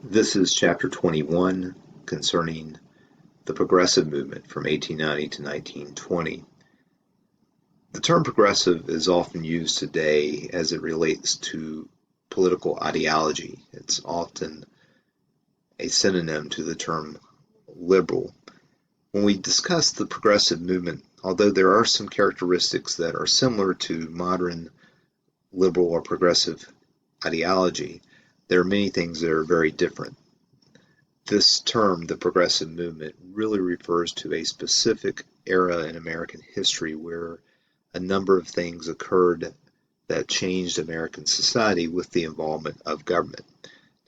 This is chapter 21 concerning the progressive movement from 1890 to 1920. The term progressive is often used today as it relates to political ideology. It's often a synonym to the term liberal. When we discuss the progressive movement, although there are some characteristics that are similar to modern liberal or progressive ideology, there are many things that are very different. This term, the progressive movement, really refers to a specific era in American history where a number of things occurred that changed American society with the involvement of government.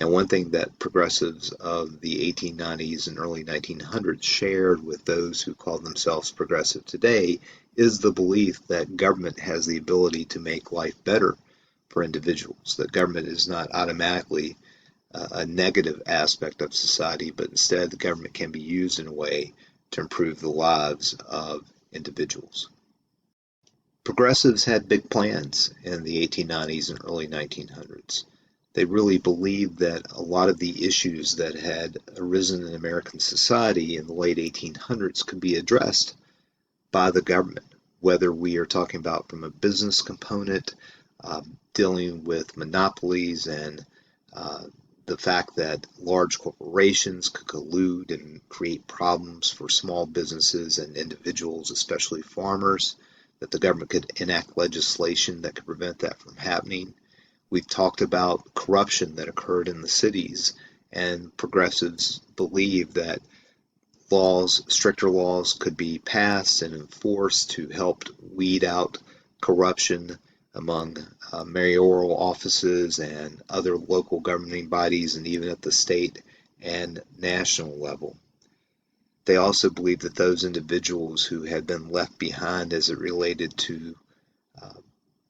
Now, one thing that progressives of the 1890s and early 1900s shared with those who call themselves progressive today is the belief that government has the ability to make life better for individuals, that government is not automatically a negative aspect of society, but instead the government can be used in a way to improve the lives of individuals. Progressives had big plans in the 1890s and early 1900s. They really believed that a lot of the issues that had arisen in American society in the late 1800s could be addressed by the government, whether we are talking about from a business component, dealing with monopolies and the fact that large corporations could collude and create problems for small businesses and individuals, especially farmers, that the government could enact legislation that could prevent that from happening. We've talked about corruption that occurred in the cities, and progressives believe that stricter laws could be passed and enforced to help weed out corruption among mayoral offices and other local governing bodies, and even at the state and national level. They also believed that those individuals who had been left behind as it related to uh,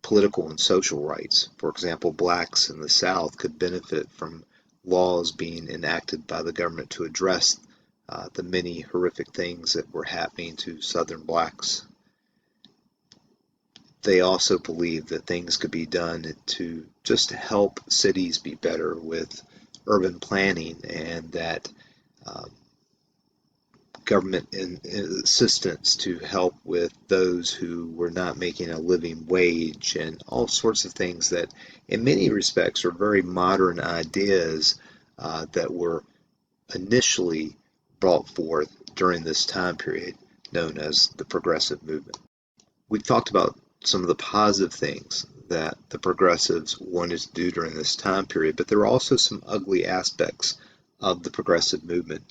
political and social rights, for example, blacks in the South, could benefit from laws being enacted by the government to address the many horrific things that were happening to Southern blacks. They also believed that things could be done to just help cities be better with urban planning, and that uh, government assistance to help with those who were not making a living wage, and all sorts of things that in many respects are very modern ideas that were initially brought forth during this time period known as the progressive movement. We've talked about some of the positive things that the progressives wanted to do during this time period, but there are also some ugly aspects of the progressive movement.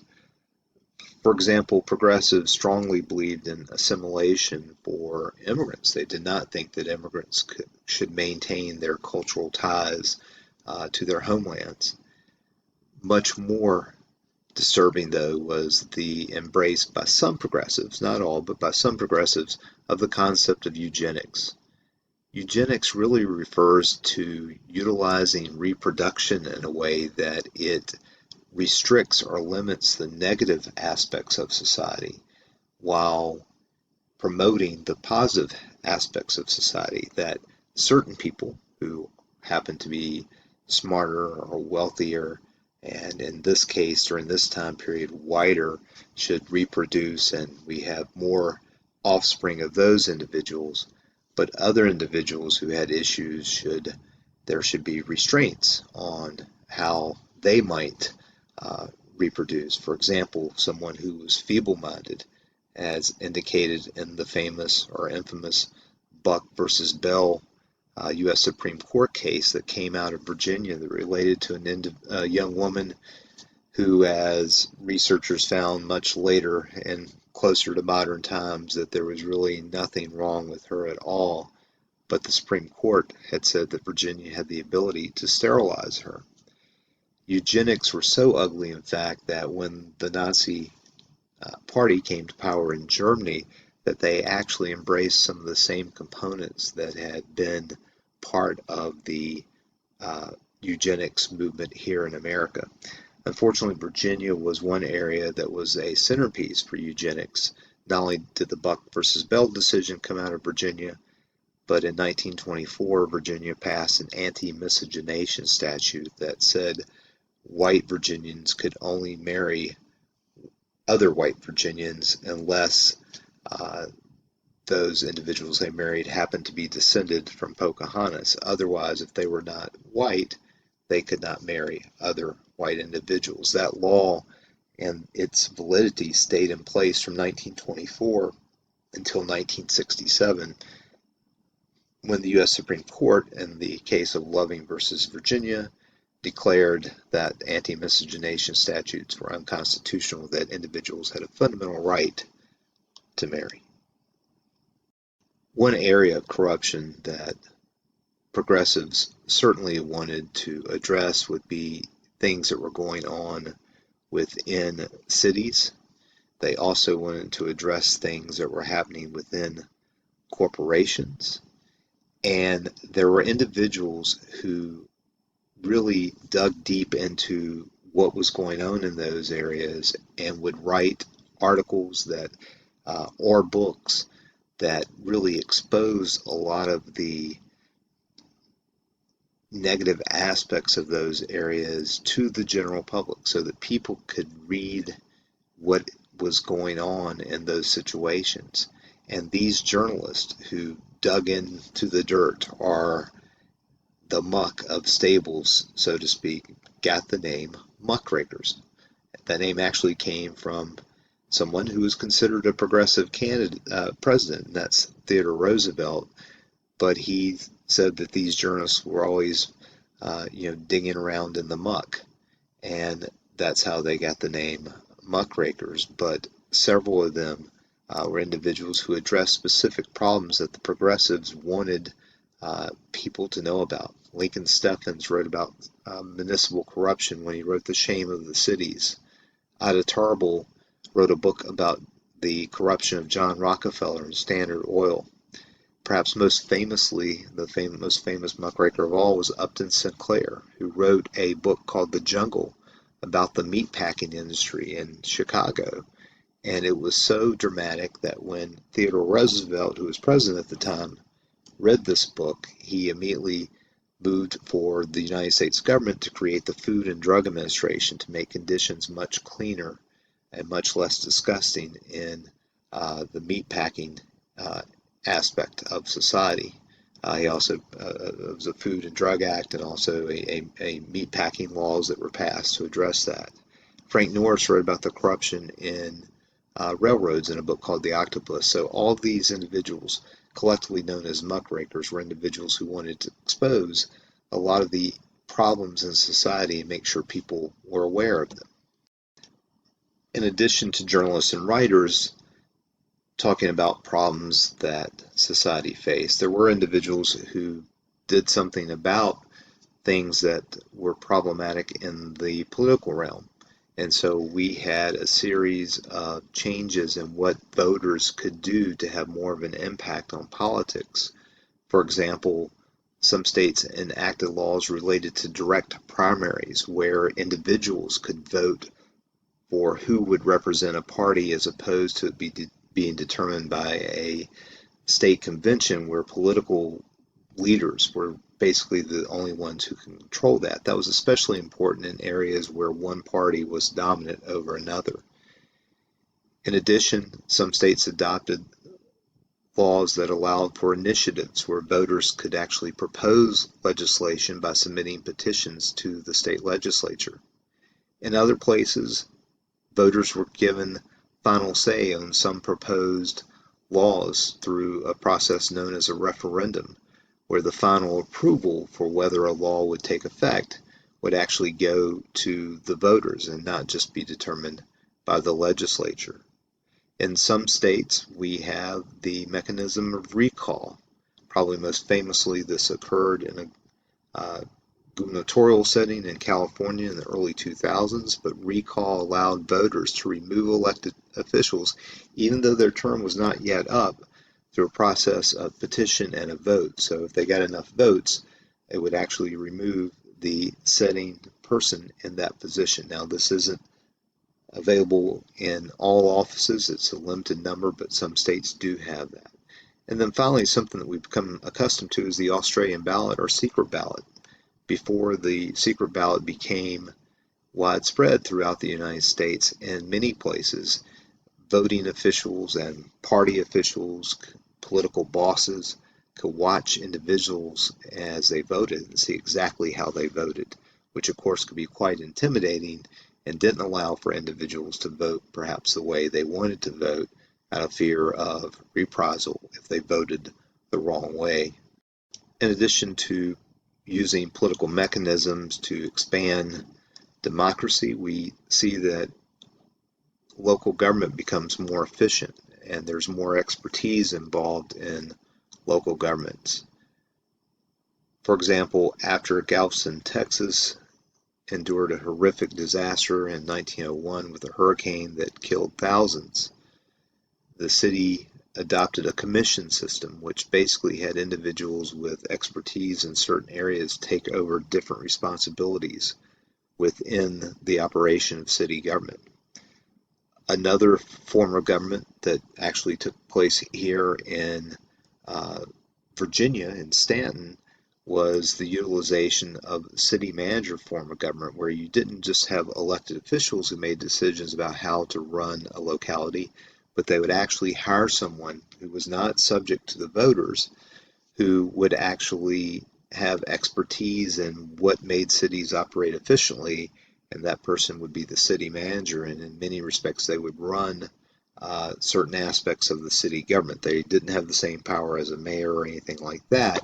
For example, progressives strongly believed in assimilation for immigrants. They did not think that immigrants should maintain their cultural ties to their homelands. Much more disturbing, though, was the embrace by some progressives, not all, but by some progressives, of the concept of eugenics. Eugenics really refers to utilizing reproduction in a way that it restricts or limits the negative aspects of society while promoting the positive aspects of society, that certain people who happen to be smarter or wealthier, and in this case, during this time period, whiter, should reproduce, and we have more offspring of those individuals. But other individuals who had issues there should be restraints on how they might uh, reproduce. For example, someone who was feeble-minded, as indicated in the famous or infamous Buck versus Bell U.S. Supreme Court case that came out of Virginia that related to a young woman who, as researchers found much later and closer to modern times, that there was really nothing wrong with her at all, but the Supreme Court had said that Virginia had the ability to sterilize her. Eugenics were so ugly, in fact, that when the Nazi party came to power in Germany, that they actually embraced some of the same components that had been part of the uh, eugenics movement here in America. Unfortunately, Virginia was one area that was a centerpiece for eugenics. Not only did the Buck versus Bell decision come out of Virginia, but in 1924, Virginia passed an anti-miscegenation statute that said white Virginians could only marry other white Virginians unless uh, those individuals they married happened to be descended from Pocahontas. Otherwise, if they were not white, they could not marry other white individuals. That law and its validity stayed in place from 1924 until 1967, when the U.S. Supreme Court, in the case of Loving versus Virginia, declared that anti-miscegenation statutes were unconstitutional, that individuals had a fundamental right to marry. One area of corruption that progressives certainly wanted to address would be things that were going on within cities. They also wanted to address things that were happening within corporations. And there were individuals who really dug deep into what was going on in those areas and would write articles that or books that really exposed a lot of the negative aspects of those areas to the general public so that people could read what was going on in those situations. And these journalists who dug into the dirt, or the muck of stables, so to speak, got the name muckrakers. That name actually came from someone who was considered a progressive candidate, president, and that's Theodore Roosevelt. But he said that these journalists were always, digging around in the muck, and that's how they got the name muckrakers. But several of them were individuals who addressed specific problems that the progressives wanted people to know about. Lincoln Steffens wrote about municipal corruption when he wrote The Shame of the Cities. Ida Tarbell wrote a book about the corruption of John Rockefeller and Standard Oil. Perhaps most famously, the most famous muckraker of all was Upton Sinclair, who wrote a book called The Jungle about the meatpacking industry in Chicago. And it was so dramatic that when Theodore Roosevelt, who was president at the time, read this book, he immediately moved for the United States government to create the Food and Drug Administration to make conditions much cleaner and much less disgusting in the meatpacking aspect of society. He also it was a Food and Drug Act and also a meatpacking laws that were passed to address that. Frank Norris wrote about the corruption in railroads in a book called The Octopus. So all of these individuals, collectively known as muckrakers, were individuals who wanted to expose a lot of the problems in society and make sure people were aware of them. In addition to journalists and writers talking about problems that society faced, there were individuals who did something about things that were problematic in the political realm. And so we had a series of changes in what voters could do to have more of an impact on politics. For example, some states enacted laws related to direct primaries where individuals could vote for who would represent a party as opposed to it being determined by a state convention where political leaders were basically the only ones who can control that. That was especially important in areas where one party was dominant over another. In addition, some states adopted laws that allowed for initiatives where voters could actually propose legislation by submitting petitions to the state legislature. In other places, voters were given final say on some proposed laws through a process known as a referendum, where the final approval for whether a law would take effect would actually go to the voters and not just be determined by the legislature. In some states, we have the mechanism of recall. Probably most famously, this occurred in a gubernatorial setting in California in the early 2000s, but recall allowed voters to remove elected officials even though their term was not yet up, through a process of petition and a vote. So if they got enough votes, it would actually remove the sitting person in that position. Now, this isn't available in all offices. It's a limited number, but some states do have that. And then finally, something that we've become accustomed to is the Australian ballot or secret ballot. Before the secret ballot became widespread throughout the United States. In many places, voting officials and party officials, political bosses, could watch individuals as they voted and see exactly how they voted, which of course could be quite intimidating and didn't allow for individuals to vote perhaps the way they wanted to vote out of fear of reprisal if they voted the wrong way. In addition to using political mechanisms to expand democracy, we see that local government becomes more efficient and there's more expertise involved in local governments. For example, after Galveston, Texas endured a horrific disaster in 1901 with a hurricane that killed thousands, the city adopted a commission system, which basically had individuals with expertise in certain areas take over different responsibilities within the operation of city government. Another form of government that actually took place here in Virginia, in Stanton, was the utilization of the city manager form of government, where you didn't just have elected officials who made decisions about how to run a locality, but they would actually hire someone who was not subject to the voters, who would actually have expertise in what made cities operate efficiently, and that person would be the city manager, and in many respects they would run certain aspects of the city government. They didn't have the same power as a mayor or anything like that,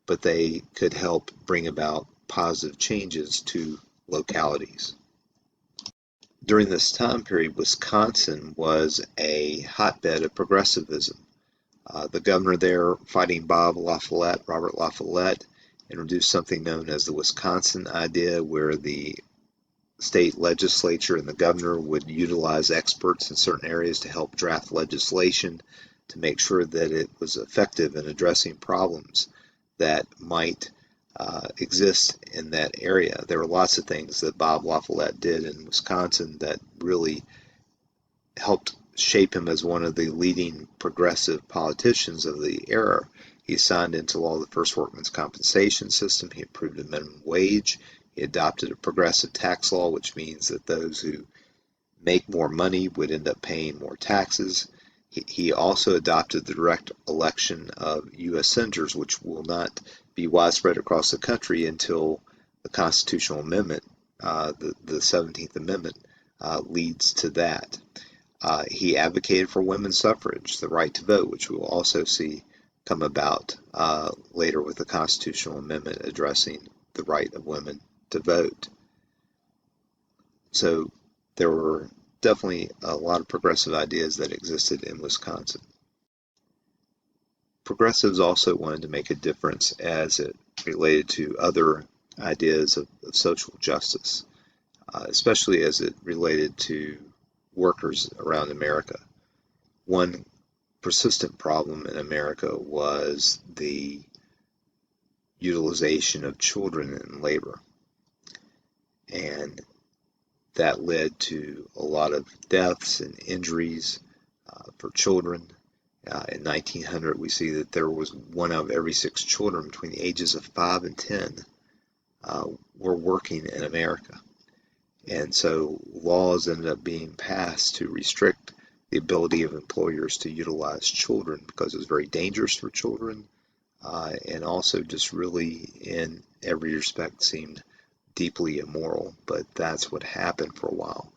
but they could help bring about positive changes to localities. During this time period, Wisconsin was a hotbed of progressivism. The governor there, fighting Robert La Follette, introduced something known as the Wisconsin idea, where the state legislature and the governor would utilize experts in certain areas to help draft legislation to make sure that it was effective in addressing problems that might exist in that area. There were lots of things that Bob La Follette did in Wisconsin that really helped shape him as one of the leading progressive politicians of the era. He signed into law the first workmen's compensation system. He approved a minimum wage. He adopted a progressive tax law, which means that those who make more money would end up paying more taxes. He also adopted the direct election of U.S. senators, which will not be widespread across the country until the constitutional amendment, the 17th Amendment, leads to that. He advocated for women's suffrage, the right to vote, which we will also see come about later with the constitutional amendment addressing the right of women to vote. So there were definitely a lot of progressive ideas that existed in Wisconsin. Progressives also wanted to make a difference as it related to other ideas of social justice, especially as it related to workers around America. One persistent problem in America was the utilization of children in labor, and that led to a lot of deaths and injuries for children. In 1900, we see that there was 1 of every 6 children between the ages of 5 and 10 were working in America. And so laws ended up being passed to restrict the ability of employers to utilize children because it was very dangerous for children, and also just really in every respect seemed deeply immoral. But that's what happened for a while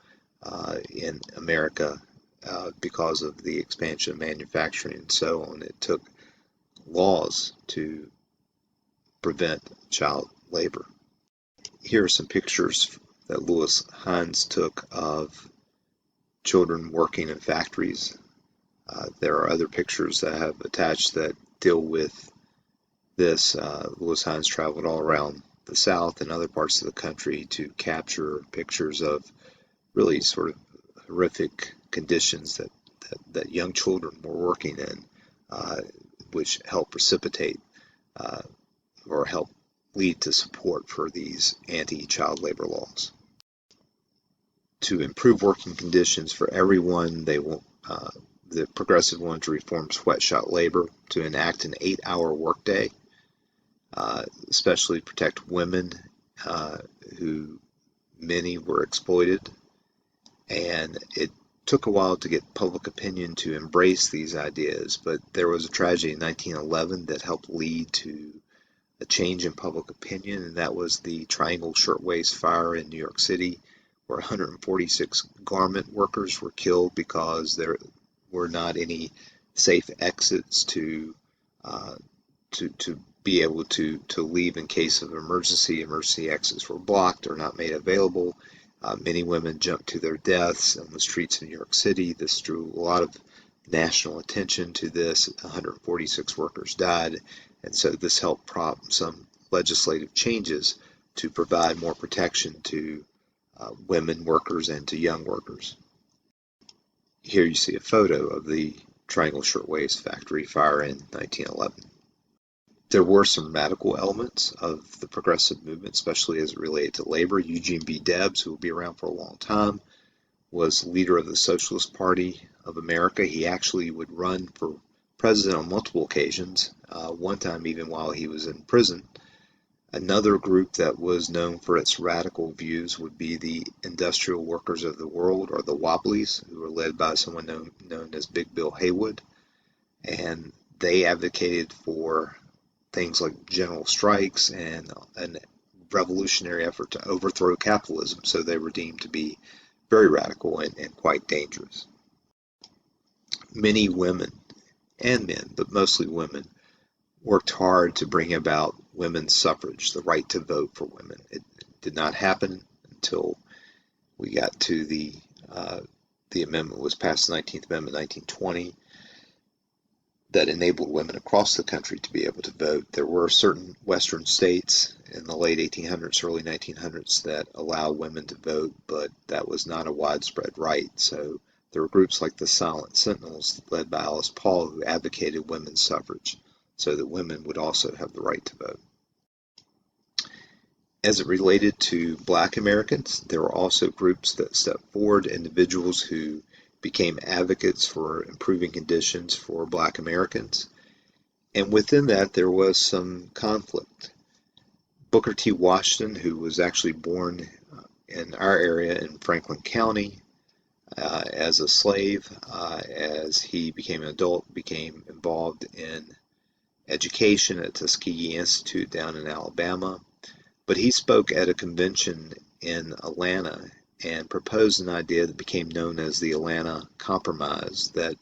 in America because of the expansion of manufacturing and so on. It took laws to prevent child labor. Here are some pictures that Lewis Hines took of children working in factories. There are other pictures that I have attached that deal with this. Lewis Hines traveled all around the South and other parts of the country to capture pictures of really sort of horrific conditions that young children were working in, which help precipitate or help lead to support for these anti-child labor laws. To improve working conditions for everyone, the progressive wanted to reform sweatshop labor, to enact an 8-hour workday, especially protect women who many were exploited, and it took a while to get public opinion to embrace these ideas, but there was a tragedy in 1911 that helped lead to a change in public opinion, and that was the Triangle Shirtwaist Fire in New York City, where 146 garment workers were killed because there were not any safe exits uh, to be able to leave in case of emergency. Emergency exits were blocked or not made available. Many women jumped to their deaths on the streets of New York City. This drew a lot of national attention to this. 146 workers died, and so this helped prompt some legislative changes to provide more protection to women workers and to young workers. Here you see a photo of the Triangle Shirtwaist Factory fire in 1911. There were some radical elements of the progressive movement, especially as it related to labor. Eugene B. Debs, who will be around for a long time, was leader of the Socialist Party of America. He actually would run for president on multiple occasions, one time even while he was in prison. Another group that was known for its radical views would be the Industrial Workers of the World, or the Wobblies, who were led by someone known as Big Bill Haywood. And they advocated for things like general strikes and a revolutionary effort to overthrow capitalism, so they were deemed to be very radical and quite dangerous. Many women and men, but mostly women, worked hard to bring about women's suffrage, the right to vote for women. It did not happen until we got to the amendment was passed, the 19th Amendment, 1920, that enabled women across the country to be able to vote. There were certain Western states in the late 1800s, early 1900s that allowed women to vote, but that was not a widespread right. So there were groups like the Silent Sentinels, led by Alice Paul, who advocated women's suffrage so that women would also have the right to vote. As it related to Black Americans, there were also groups that stepped forward, individuals who became advocates for improving conditions for Black Americans. And within that, there was some conflict. Booker T. Washington, who was actually born in our area in Franklin County as a slave, as he became an adult, became involved in education at Tuskegee Institute down in Alabama. But he spoke at a convention in Atlanta and proposed an idea that became known as the Atlanta Compromise, that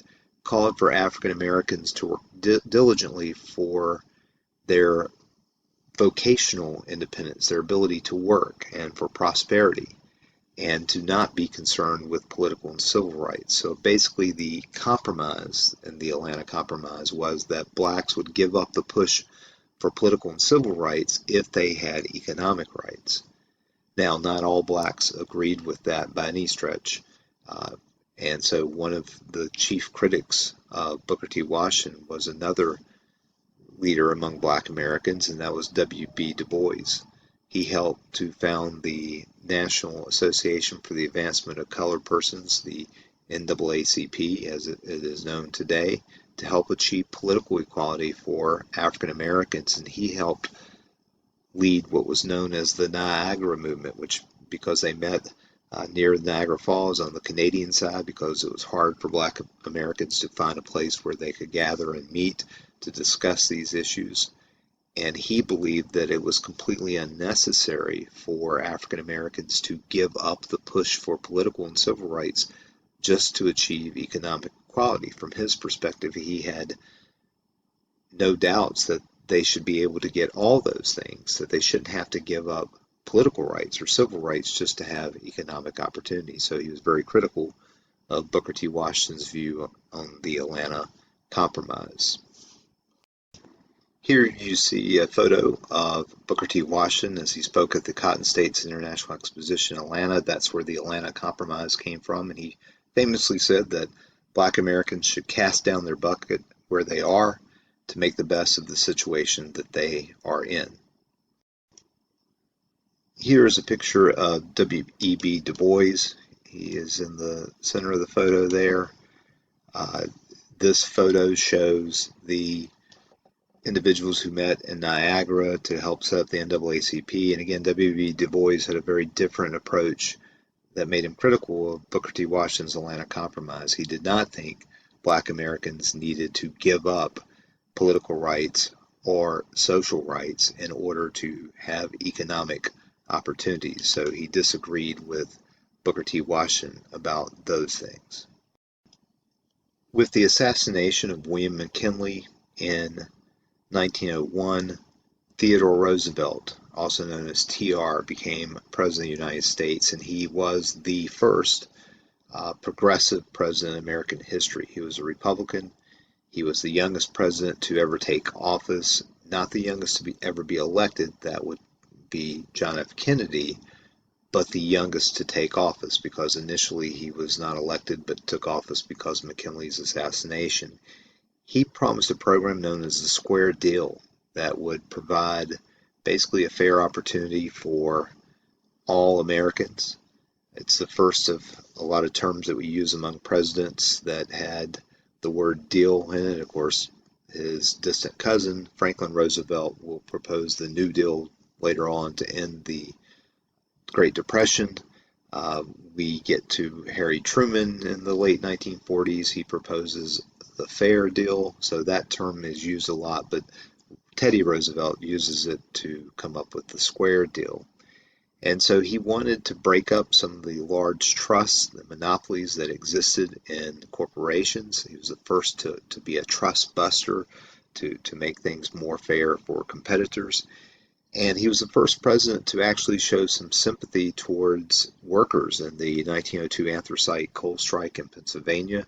called for African Americans to work diligently for their vocational independence, their ability to work, and for prosperity, and to not be concerned with political and civil rights. So basically the compromise in the Atlanta Compromise was that blacks would give up the push for political and civil rights if they had economic rights. Now, not all blacks agreed with that by any stretch. And so one of the chief critics of Booker T. Washington was another leader among Black Americans, and that was W.B. Du Bois. He helped to found the National Association for the Advancement of Colored Persons, the NAACP, as it is known today, to help achieve political equality for African Americans, and he helped lead what was known as the Niagara Movement, which, because they met near Niagara Falls on the Canadian side, because it was hard for Black Americans to find a place where they could gather and meet to discuss these issues. And he believed that it was completely unnecessary for African Americans to give up the push for political and civil rights just to achieve economic equality. From his perspective, he had no doubts that they should be able to get all those things, that they shouldn't have to give up political rights or civil rights just to have economic opportunity. So he was very critical of Booker T. Washington's view on the Atlanta Compromise. Here you see a photo of Booker T. Washington as he spoke at the Cotton States International Exposition in Atlanta. That's where the Atlanta Compromise came from, and he famously said that Black Americans should cast down their bucket where they are to make the best of the situation that they are in. Here is a picture of W.E.B. Du Bois. He is in the center of the photo there. This photo shows the individuals who met in Niagara to help set up the NAACP. And again, W.B. Du Bois had a very different approach that made him critical of Booker T. Washington's Atlanta Compromise. He did not think Black Americans needed to give up political rights or social rights in order to have economic opportunities. So he disagreed with Booker T. Washington about those things. With the assassination of William McKinley in 1901, Theodore Roosevelt, also known as TR, became President of the United States, and he was the first progressive president in American history. He was a Republican. He was the youngest president to ever take office, not the youngest to ever be elected. That would be John F. Kennedy, but the youngest to take office, because initially he was not elected but took office because of McKinley's assassination. He promised a program known as the Square Deal that would provide basically a fair opportunity for all Americans. It's the first of a lot of terms that we use among presidents that had the word deal in it. Of course, his distant cousin, Franklin Roosevelt, will propose the New Deal later on to end the Great Depression. We get to Harry Truman in the late 1940s. He proposes the Fair Deal, so that term is used a lot, but Teddy Roosevelt uses it to come up with the Square Deal. And so he wanted to break up some of the large trusts, the monopolies that existed in corporations. He was the first to be a trust buster, to make things more fair for competitors. And he was the first president to actually show some sympathy towards workers in the 1902 anthracite coal strike in Pennsylvania.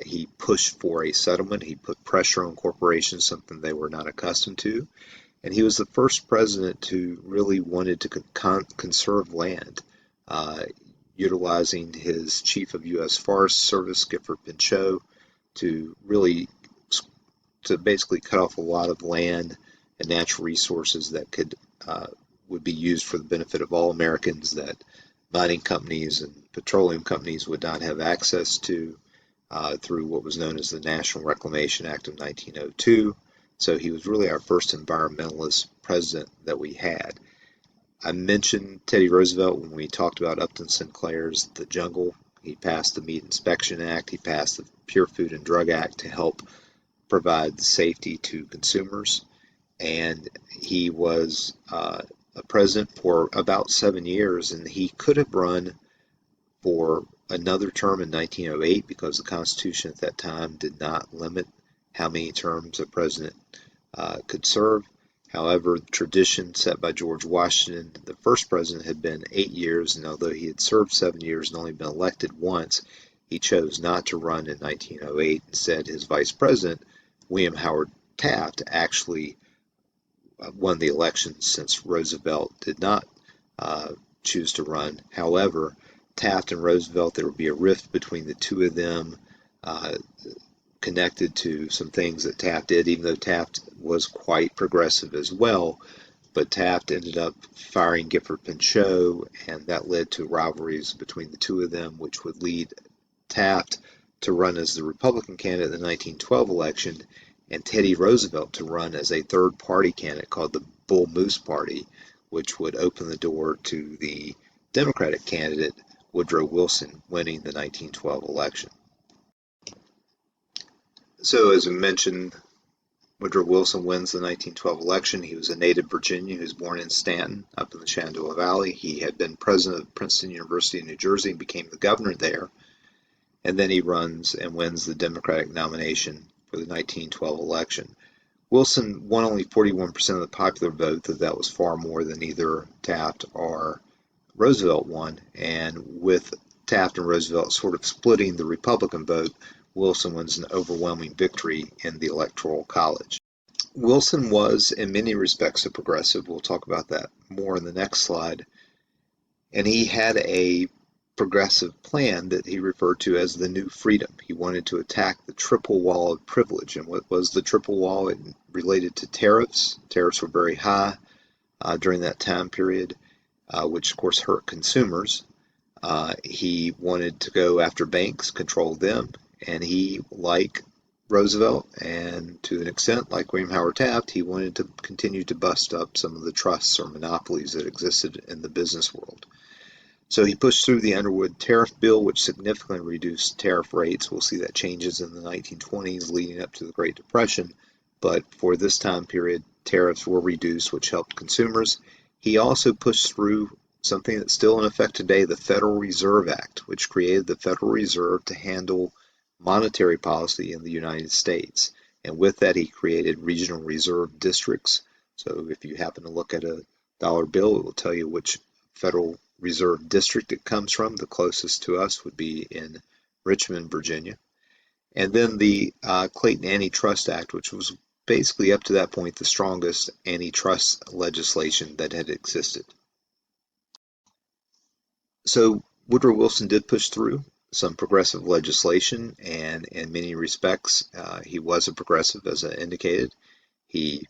He pushed for a settlement. He put pressure on corporations, something they were not accustomed to. And he was the first president to really wanted to conserve land, utilizing his chief of U.S. Forest Service, Gifford Pinchot, to basically cut off a lot of land and natural resources that would be used for the benefit of all Americans, that mining companies and petroleum companies would not have access to through what was known as the National Reclamation Act of 1902. So he was really our first environmentalist president that we had. I mentioned Teddy Roosevelt when we talked about Upton Sinclair's The Jungle. He passed the Meat Inspection Act. He passed the Pure Food and Drug Act to help provide safety to consumers. And he was a president for about 7 years, and he could have run for another term in 1908 because the Constitution at that time did not limit how many terms a president could serve. However, the tradition set by George Washington, the first president, had been 8 years, and although he had served 7 years and only been elected once, he chose not to run in 1908. Instead, his vice president, William Howard Taft, actually won the election, since Roosevelt did not choose to run. However, Taft and Roosevelt, there would be a rift between the two of them, connected to some things that Taft did, even though Taft was quite progressive as well. But Taft ended up firing Gifford Pinchot, and that led to rivalries between the two of them, which would lead Taft to run as the Republican candidate in the 1912 election, and Teddy Roosevelt to run as a third-party candidate called the Bull Moose Party, which would open the door to the Democratic candidate Woodrow Wilson winning the 1912 election. So, as we mentioned, Woodrow Wilson wins the 1912 election. He was a native Virginian who was born in Stanton, up in the Shenandoah Valley. He had been president of Princeton University in New Jersey and became the governor there. And then he runs and wins the Democratic nomination for the 1912 election. Wilson won only 41% of the popular vote, though that was far more than either Taft or Roosevelt won. And with Taft and Roosevelt sort of splitting the Republican vote, Wilson wins an overwhelming victory in the Electoral College. Wilson was, in many respects, a progressive. We'll talk about that more in the next slide. And he had a progressive plan that he referred to as the New Freedom. He wanted to attack the triple wall of privilege. And what was the triple wall? It related to tariffs. Tariffs were very high during that time period, which of course hurt consumers. He wanted to go after banks, control them, and he, like Roosevelt, and to an extent, like William Howard Taft, he wanted to continue to bust up some of the trusts or monopolies that existed in the business world. So he pushed through the Underwood Tariff Bill, which significantly reduced tariff rates. We'll see that changes in the 1920s leading up to the Great Depression, but for this time period, tariffs were reduced, which helped consumers. He also pushed through something that's still in effect today, the Federal Reserve Act, which created the Federal Reserve to handle monetary policy in the United States. And with that, he created regional reserve districts. So if you happen to look at a dollar bill, it will tell you which Federal Reserve District it comes from. The closest to us would be in Richmond, Virginia. And then the Clayton Antitrust Act, which was basically up to that point the strongest antitrust legislation that had existed. So Woodrow Wilson did push through some progressive legislation, and in many respects, he was a progressive, as I indicated. He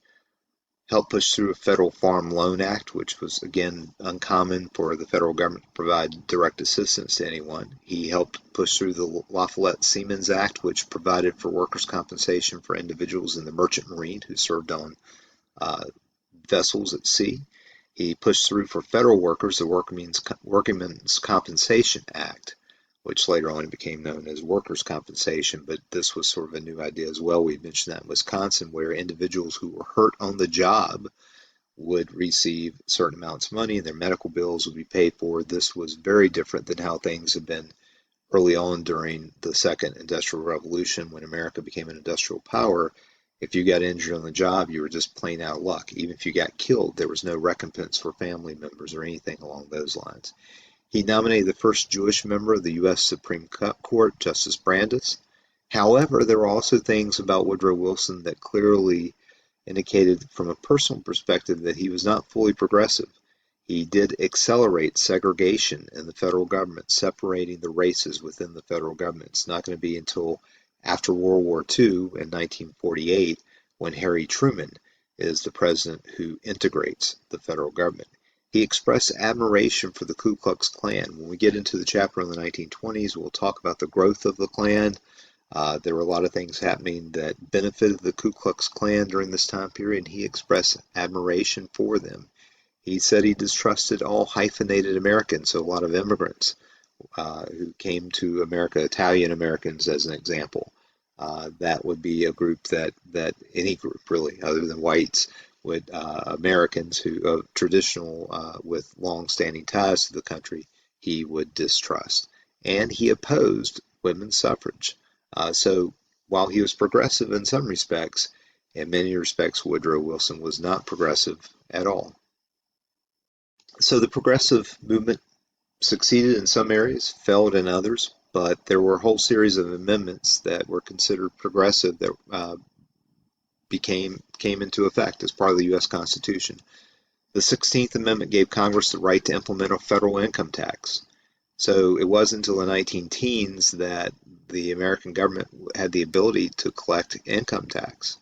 helped push through a Federal Farm Loan Act, which was, again, uncommon for the federal government to provide direct assistance to anyone. He helped push through the Lafayette-Siemens Act, which provided for workers' compensation for individuals in the merchant marine who served on uh, vessels at sea. He pushed through for federal workers the Workingmen's Compensation Act, which later on became known as workers' compensation, but this was sort of a new idea as well. We mentioned that in Wisconsin, where individuals who were hurt on the job would receive certain amounts of money and their medical bills would be paid for. This was very different than how things had been early on during the Second Industrial Revolution when America became an industrial power. If you got injured on the job, you were just plain out of luck. Even if you got killed, there was no recompense for family members or anything along those lines. He nominated the first Jewish member of the U.S. Supreme Court, Justice Brandeis. However, there were also things about Woodrow Wilson that clearly indicated from a personal perspective that he was not fully progressive. He did accelerate segregation in the federal government, separating the races within the federal government. It's not going to be until after World War II in 1948 when Harry Truman is the president who integrates the federal government. He expressed admiration for the Ku Klux Klan. When we get into the chapter on the 1920s, we'll talk about the growth of the Klan. There were a lot of things happening that benefited the Ku Klux Klan during this time period, and he expressed admiration for them. He said he distrusted all hyphenated Americans, so a lot of immigrants who came to America, Italian Americans as an example. That would be a group that any group really, other than whites, would Americans who traditional with long-standing ties to the country, he would distrust, and he opposed women's suffrage. So while he was progressive in some respects, in many respects, Woodrow Wilson was not progressive at all. So the progressive movement succeeded in some areas, failed in others, but there were a whole series of amendments that were considered progressive that came into effect as part of the U.S. Constitution. The 16th Amendment gave Congress the right to implement a federal income tax. So it wasn't until the 19-teens that the American government had the ability to collect income tax.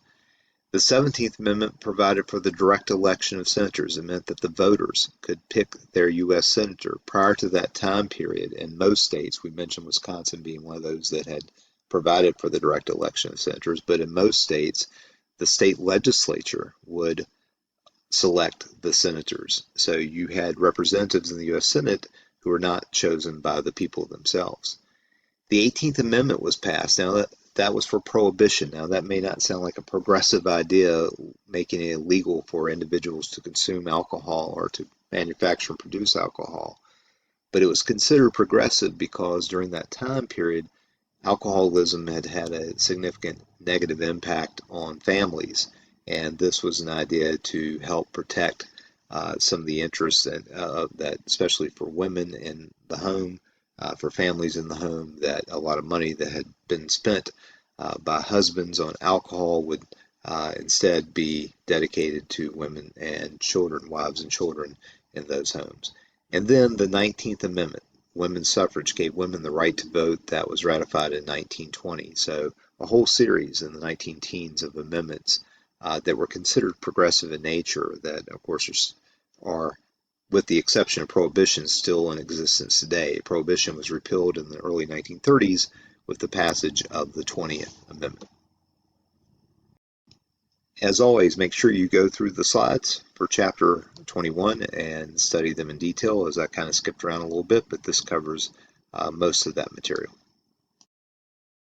The 17th Amendment provided for the direct election of senators. It meant that the voters could pick their U.S. senator. Prior to that time period, in most states, we mentioned Wisconsin being one of those that had provided for the direct election of senators, but in most states, the state legislature would select the senators. So you had representatives in the U.S. Senate who were not chosen by the people themselves. The 18th Amendment was passed. Now, that was for prohibition. Now, that may not sound like a progressive idea, making it illegal for individuals to consume alcohol or to manufacture and produce alcohol. But it was considered progressive because during that time period, alcoholism had had a significant negative impact on families. And this was an idea to help protect some of the interests that, especially for women in the home, for families in the home, that a lot of money that had been spent by husbands on alcohol would instead be dedicated to women and children, wives and children in those homes. And then the 19th Amendment, women's suffrage, gave women the right to vote. That was ratified in 1920. So a whole series in the 19-teens of amendments that were considered progressive in nature that, of course, are, with the exception of prohibition, still in existence today. Prohibition was repealed in the early 1930s with the passage of the 20th Amendment. As always, make sure you go through the slides for Chapter 21 and study them in detail, as I kind of skipped around a little bit, but this covers most of that material.